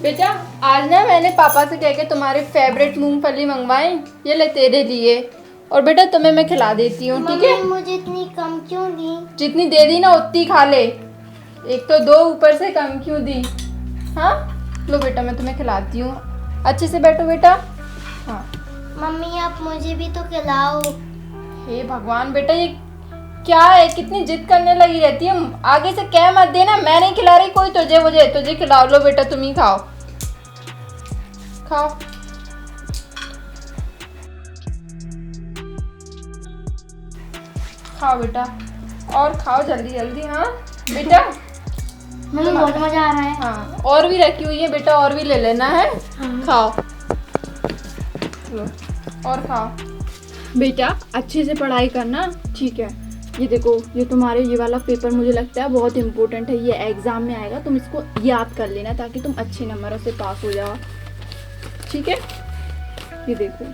बेटा आज ना मैंने पापा से कह के तुम्हारे फेवरेट मूंगफली मंगवाई, ये ले तेरे लिए। और बेटा तुम्हें मैं खिला देती हूँ, ठीक है? मुझे इतनी कम क्यों दी? जितनी दे दी ना उतनी खा ले, एक तो दो ऊपर से कम क्यों दी? हाँ लो बेटा मैं तुम्हें खिलाती हूँ, अच्छे से बैठो बेटा। हाँ मम्मी आप मुझे भी तो खिलाओ। हे भगवान बेटा ये क्या है, कितनी जिद करने लगी रहती है। आगे से कह मत देना मैं नहीं खिला रही कोई तुझे, मुझे तुझे खिलाओ। लो बेटा तुम ही खाओ, खाओ। खाओ बेटा और खाओ जल्दी जल्दी। हाँ बेटा मम्मी बहुत मजा आ रहा है। हाँ और भी रखी हुई है बेटा, और भी ले लेना है। हाँ। खाओ लो और खाओ। बेटा अच्छे से पढ़ाई करना, ठीक है? ये देखो ये तुम्हारे ये वाला पेपर मुझे लगता है बहुत इम्पोर्टेंट है, ये एग्जाम में आएगा, तुम इसको याद कर लेना ताकि तुम अच्छे नंबरों से पास हो जाओ, ठीक है? ये देखो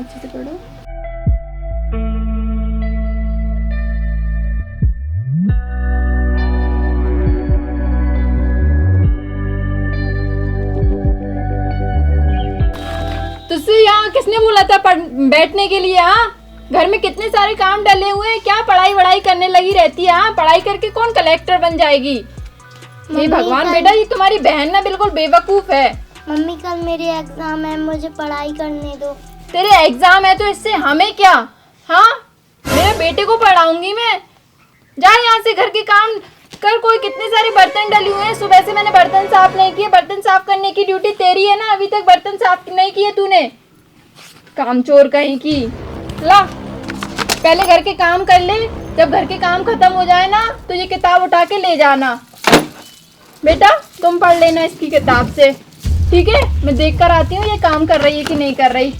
अच्छे से पढ़ो। तुझसे यहाँ किसने बोला था बैठने के लिए? हाँ घर में कितने सारे काम डले हुए हैं, क्या पढ़ाई वढ़ाई करने लगी रहती है? हाँ पढ़ाई करके कौन कलेक्टर बन जाएगी? हे भगवान बेटा ये तुम्हारी बहन ना बिल्कुल बेवकूफ है। मम्मी कल मेरे एग्जाम है, मुझे पढ़ाई करने दो। तेरे एग्जाम है तो इससे हमें क्या? हाँ मेरे बेटे को पढ़ाऊंगी मैं। जा यहाँ से घर के काम कर, कोई कितने सारे बर्तन डले हुए हैं, सुबह से मैंने बर्तन साफ नहीं किए। बर्तन साफ करने की ड्यूटी तेरी है ना, अभी तक बर्तन साफ नहीं किए तूने, कामचोर कहीं की। ला पहले घर के काम कर ले, जब घर के काम खत्म हो जाए ना तो ये किताब उठा के ले जाना। बेटा तुम पढ़ लेना इसकी किताब से, ठीक है? मैं देख कर आती हूँ ये काम कर रही है कि नहीं कर रही,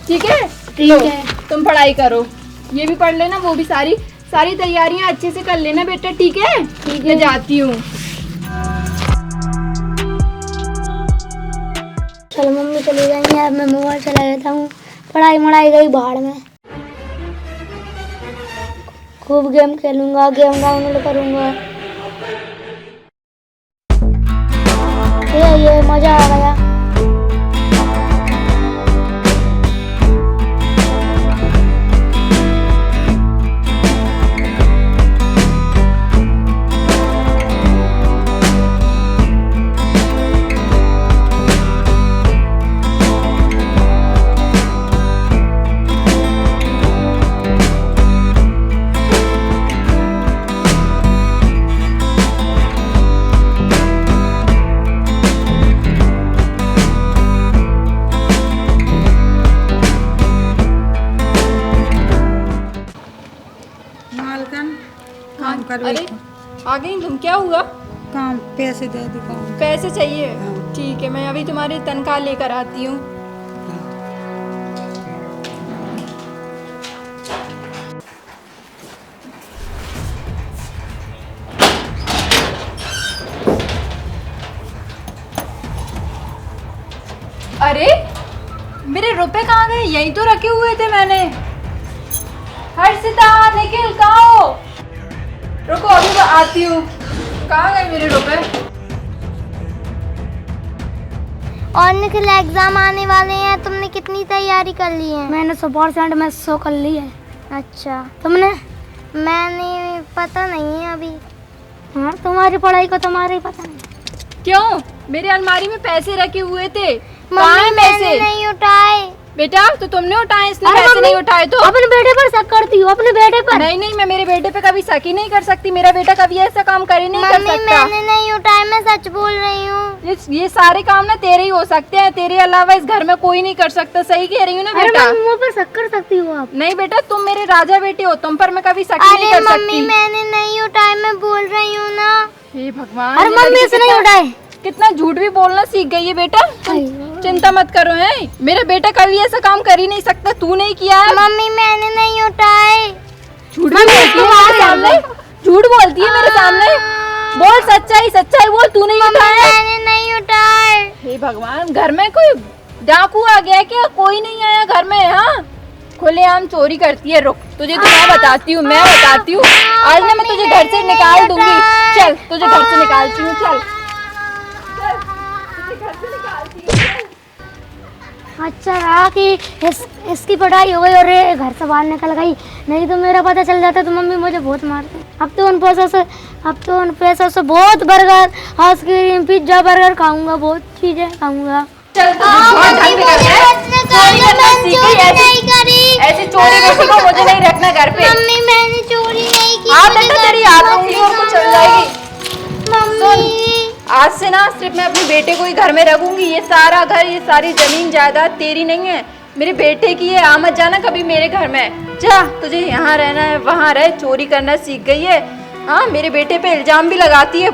ठीक है? ठीक है। तुम पढ़ाई करो, ये भी पढ़ लेना, वो भी सारी तैयारियां अच्छे से कर लेना बेटा, ठीक है? ठीक है। मैं जाती हूँ। चलो मम्मी चली जाएंगे, अब मैं मोबाइल चला लेता हूँ। पढ़ाई मढ़ाई गई बाहर में, खूब गेम खेलूंगा, गेम डाउनलोड करूंगा। ये मजा आ गया। काम कर। अरे आ गई तुम, क्या हुआ? काम पैसे दे दो, काम पैसे चाहिए? ठीक है मैं अभी तुम्हारी तनख्वाह लेकर आती हूँ। अरे मेरे रुपए कहाँ गए? यहीं तो रखे हुए थे मैंने। हर्षिता निखिल कहाँ हो? रुको अभी मैं आती हूँ। कहाँ गए मेरे रुपए? और निखिल एग्जाम आने वाले हैं, तुमने कितनी तैयारी कर ली है? मैंने 100% में 100 कर ली है। अच्छा तुमने? मैंने पता नहीं है अभी। हाँ तुम्हारी पढ़ाई को तुम्हारे ही पता नहीं। क्यों? मेरे अलमारी में पैसे रखे हुए थे। मम्मी मैंने नहीं उठाए। बेटा तो तुमने उठाए, इसने पैसे नहीं उठाए तो? अपने बेटे पर शक करती हो? अपने बेटे पर? नहीं नहीं मैं मेरे बेटे पे कभी शक ही नहीं कर सकती, मेरा बेटा कभी ऐसा काम कर ही नहीं कर मम्मी सकता। मैंने नहीं उठाए, मैं सच बोल रही हूँ। ये सारे काम ना तेरे ही हो सकते हैं, तेरे अलावा इस घर में कोई नहीं कर सकता। सही कह रही हूँ ना बेटा? मुँह पर शक कर सकती हो आप? नहीं बेटा तुम मेरे राजा बेटे हो, तुम पर मैं कभी शक ही नहीं कर सकती। मम्मी मैंने नहीं उठाए, मैं बोल रही हूँ ना। हे भगवान, अरे मम्मी से नहीं उठाए। कितना झूठ भी बोलना सीख गई है बेटा। चिंता मत करो है, मेरा बेटा कभी ऐसा काम कर ही नहीं सकता, तू नहीं किया है। मम्मी मैंने नहीं उठाए। झूठ बोलती है मेरे सामने, झूठ बोलती है मेरे सामने। बोल सच्चाई बोल, तू नहीं उठाया? मैंने नहीं उठाए। हे भगवान, घर में कोई डाकू आ गया क्या? कोई नहीं आया घर में? हाँ खुलेआम चोरी करती है। रुक तुझे तो मैं बताती हूँ, आज ना मैं तुझे घर से निकाल दूंगी। चल तुझे घर से निकालती हूँ, चल। से घर से निकालती है। अच्छा रहा कि इसकी पढ़ाई हो गई और ये घर से बाहर निकल गई, नहीं तो मेरा पता चल जाता तो मम्मी मुझे बहुत मारती। अब तो उन पैसों से बहुत बर्गर, आइसक्रीम, पिज्जा, बर्गर खाऊंगा, बहुत चीजें खाऊंगा। चल तू बहुत ढंग से कर ले। चोरी करना सीख गई, ऐसी चोरी बेटी को मुझे नहीं रखना घर पे। मम्मी मैंने चोरी नहीं की। हाँ बेटा तेरी हाथ उंगली और कुछ चल जाएगी। मम्मी आज से ना सिर्फ मैं अपने बेटे को ही घर में रखूंगी। ये सारा घर, ये सारी जमीन जायदाद तेरी नहीं है, मेरे बेटे की है। आ मत जाना कभी मेरे घर में। जा, तुझे यहाँ रहना है वहाँ रह, चोरी करना सीख गई है। हाँ, मेरे बेटे पे इल्जाम भी लगाती है,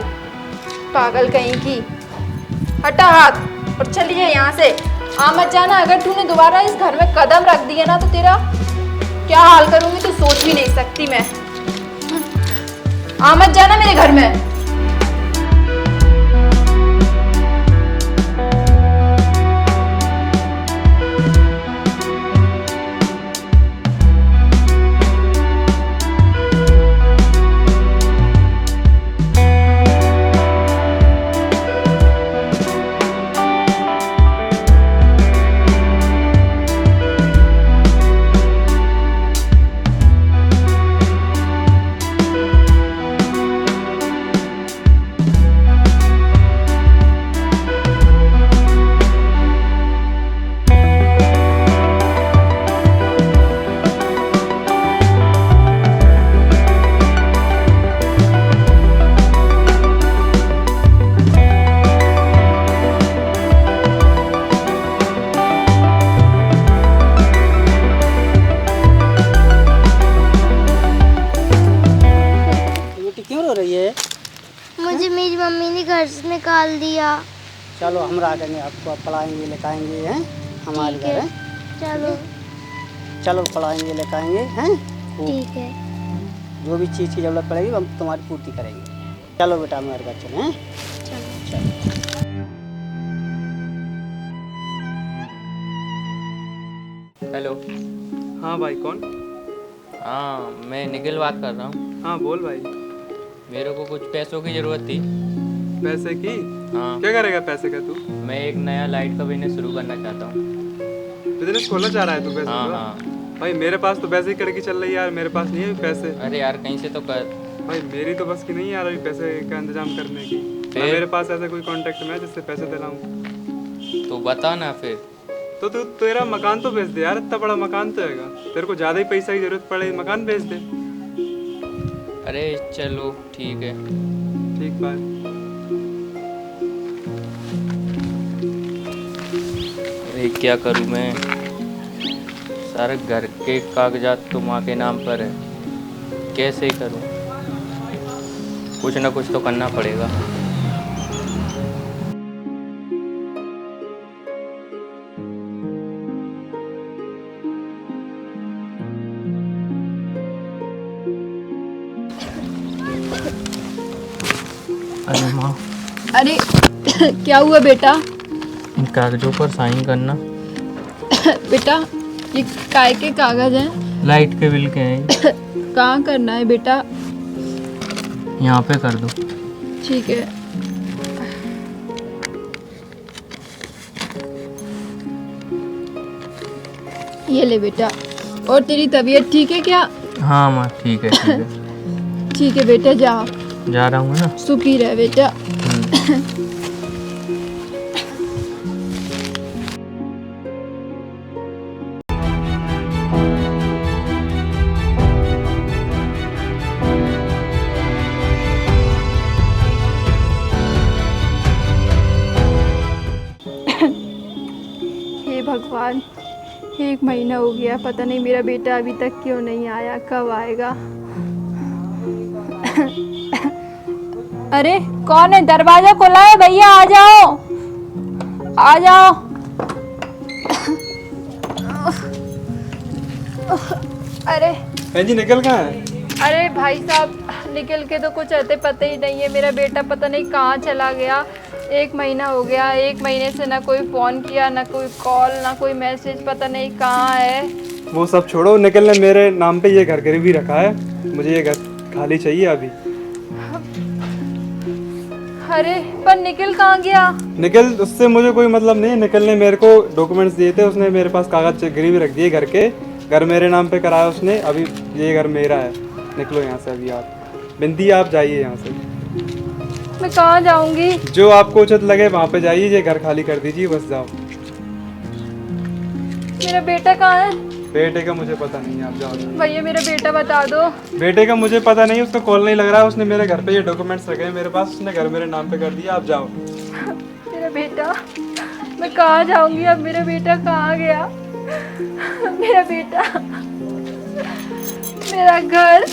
पागल कहीं की। हटा हाथ और चली जाए यहाँ से। आ मत जाना। अगर तूने दोबारा इस घर में कदम रख दिया ना तो तेरा क्या हाल करूंगी तो सोच भी नहीं सकती मैं। आ मत जाना मेरे घर में। मुझे मेरी मम्मी ने घर से निकाल दिया। चलो हम रहा करेंगे, आपको पढ़ाएंगे लिखाएंगे हैं, हमारे घर है। चलो चलो पढ़ाएंगे लिखाएंगे हैं, ठीक है। जो भी चीज़ की जरूरत पड़ेगी हम तुम्हारी पूर्ति करेंगे। चलो बेटा हमारे घर चले हैं। हेलो। हाँ भाई कौन? हाँ मैं निखिल बात कर रहा हूँ। हाँ बोल भाई। मेरे को कुछ पैसों की ज़रूरत थी। पैसे की? हाँ। क्या करेगा पैसे का तू? मैं एक नया लाइट का बिजनेस शुरू करना चाहता हूँ। बिजनेस खोलना चाह रहा है तू पैसे हाँ का? हाँ। भाई मेरे पास तो पैसे की कड़की चल रही है यार, मेरे पास नहीं है पैसे। अरे यार कहीं से तो कर। भाई मेरी तो बस की नहीं यार अभी पैसे का इंतजाम करने की। फिर? मेरे पास ऐसा कोई कांटेक्ट में है जिससे पैसे दिलाऊं। तो बता ना फिर। तो तू तेरा मकान तो बेच दे यार, इतना बड़ा मकान तो हैगा। तेरे को ज़्यादा ही पैसा की जरूरत पड़े मकान बेच दे। अरे चलो ठीक है। ठीक बाय। अरे क्या करूँ मैं, सारे घर के कागजात तो माँ के नाम पर है, कैसे करूँ? कुछ ना कुछ तो करना पड़ेगा। अरे माँ, अरे क्या हुआ बेटा? इन कागजों पर साइन करना। बेटा ये काय के कागज हैं? लाइट के बिल के हैं। कहाँ करना है बेटा? यहाँ पे कर दो। ठीक है। ये ले बेटा। और तेरी तबीयत ठीक है क्या? हाँ माँ ठीक है ठीक है। ठीक है बेटा, जाओ। जा रहा हूँ ना। सुखी रह बेटा। हे भगवान, 1 महीना हो गया, पता नहीं मेरा बेटा अभी तक क्यों नहीं आया, कब आएगा? अरे कौन है? दरवाजा खुला है भैया, आ जाओ आ जाओ। अरे जी निकल कहाँ है? अरे भाई साहब, निकल के तो कुछ अते पते ही नहीं है। मेरा बेटा पता नहीं कहाँ चला गया। 1 महीना हो गया, 1 महीने से ना कोई फ़ोन किया, ना कोई कॉल, ना कोई मैसेज, पता नहीं कहाँ है। वो सब छोड़ो, निकल ने मेरे नाम पे ये घर गिरवी रखा है, मुझे ये घर खाली चाहिए अभी। अरे पर निखिल कहाँ गया? निखिल, उससे मुझे कोई मतलब नहीं है। निखिल ने मेरे को डॉक्यूमेंट्स दिए थे, उसने मेरे पास कागज गिरवी रख दिए घर के। घर मेरे नाम पे कराया उसने। अभी ये घर मेरा है। निकलो यहाँ से अभी आप। बिंदी, आप जाइए यहाँ से। मैं कहाँ जाऊंगी? जो आपको उचित लगे वहाँ पे जाइए। ये घर खाली कर दीजिए, बस जाओ। मेरा बेटा कहाँ है? बेटे का मुझे पता नहीं है, आप जाओ। भैया मेरा बेटा बता दो। बेटे का मुझे पता नहीं, उसका कॉल नहीं लग रहा है। उसने मेरे घर पे ये डॉक्यूमेंट्स रखे हैं मेरे पास, उसने घर मेरे नाम पे कर दिया। आप जाओ। मेरा बेटा, मैं कहाँ जाऊंगी अब? मेरा बेटा कहाँ गया? मेरा बेटा, मेरा घर,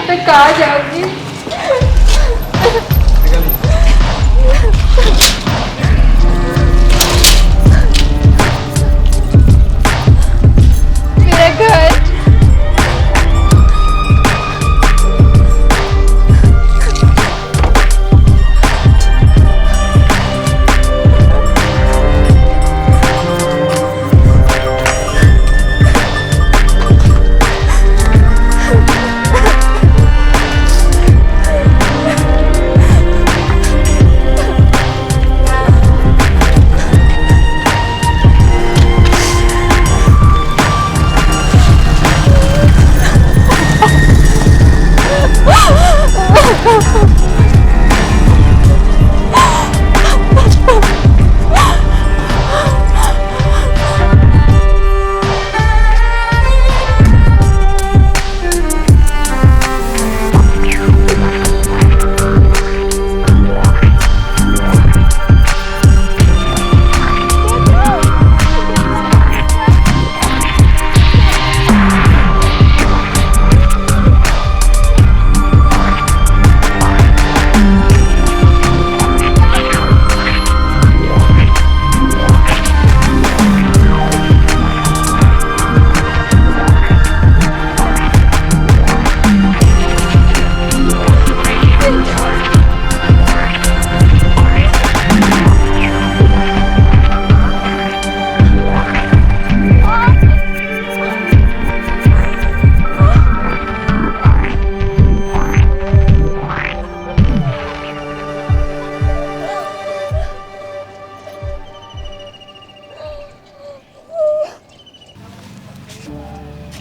मैं कहाँ जाऊंगी? मेरा घर,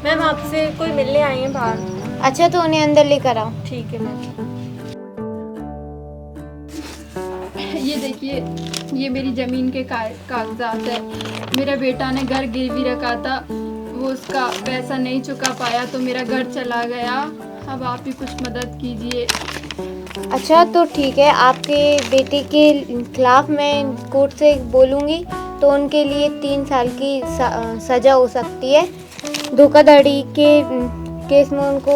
मैम आपसे कोई मिलने आई है बाहर। अच्छा तो उन्हें अंदर लेकर आओ। ठीक है मैम। ये देखिए, ये मेरी ज़मीन के कागजात है। मेरा बेटा ने घर गिरवी रखा था, वो उसका पैसा नहीं चुका पाया तो मेरा घर चला गया। अब आप ही कुछ मदद कीजिए। अच्छा तो ठीक है, आपके बेटे के खिलाफ मैं कोर्ट से बोलूँगी तो उनके लिए 3 साल की सज़ा हो सकती है। धोखाधड़ी के केस में उनको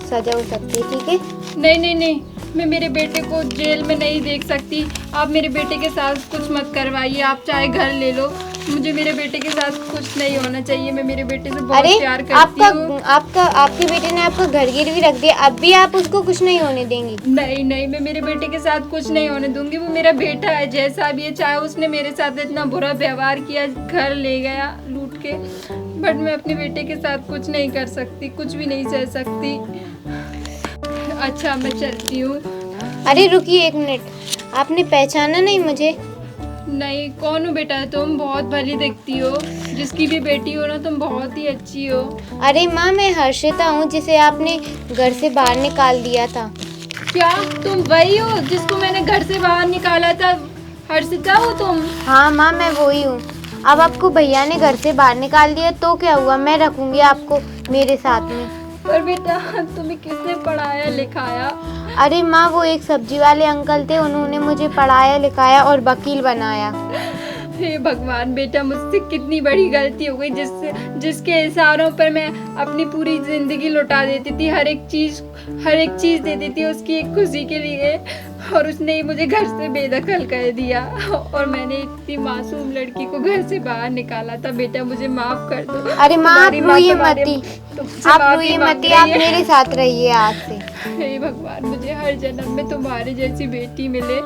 सज़ा हो सकती है। ठीक है? नहीं नहीं नहीं, मैं मेरे बेटे को जेल में नहीं देख सकती। आप मेरे बेटे के साथ कुछ मत करवाइए। आप चाहे घर ले लो, मुझे मेरे बेटे के साथ कुछ नहीं होना चाहिए। मैं मेरे बेटे से बहुत अरे प्यार करती हूँ। आपके बेटे ने आपका घर गिरवी रख दिया, अब भी आप उसको कुछ नहीं होने देंगी? नहीं नहीं, मैं मेरे बेटे के साथ कुछ नहीं होने दूंगी। वो मेरा बेटा है, जैसा भी है। चाहे उसने मेरे साथ इतना बुरा व्यवहार किया, घर ले गया लूट के, बट मैं अपने बेटे के साथ कुछ नहीं कर सकती, कुछ भी नहीं सह सकती। अच्छा मैं चलती हूँ। अरे रुकिए 1 मिनट, आपने पहचाना नहीं मुझे? नहीं, कौन हो बेटा तुम? बहुत भली दिखती हो। जिसकी भी बेटी हो ना, तुम बहुत ही अच्छी हो। अरे माँ, मैं हर्षिता हूँ जिसे आपने घर से बाहर निकाल दिया था। क्या तुम वही हो जिसको मैंने घर से बाहर निकाला था? हर्षिता हो तुम? हाँ माँ, मैं वही हूँ। अब आपको भैया ने घर से बाहर निकाल दिया तो क्या हुआ, मैं रखूँगी आपको मेरे साथ में। पर बेटा तुम्हें किसने पढ़ाया लिखाया? अरे माँ, वो एक सब्जी वाले अंकल थे, उन्होंने मुझे पढ़ाया लिखाया और वकील बनाया। हे भगवान, बेटा मुझसे कितनी बड़ी गलती हो गई जिसके इशारों पर मैं अपनी पूरी जिंदगी लुटा देती थी। हर एक चीज देती थी उसकी एक खुशी के लिए, और उसने ही मुझे घर से बेदखल कर दिया। और मैंने इतनी मासूम लड़की को घर से बाहर निकाला था। बेटा मुझे माफ कर दो। अरे माँ, आप रोइए मत, आप रोइए मत, आप मेरे मेरे साथ रहिए आज से। हे भगवान, मुझे हर जन्म में तुम्हारी जैसी बेटी मिले।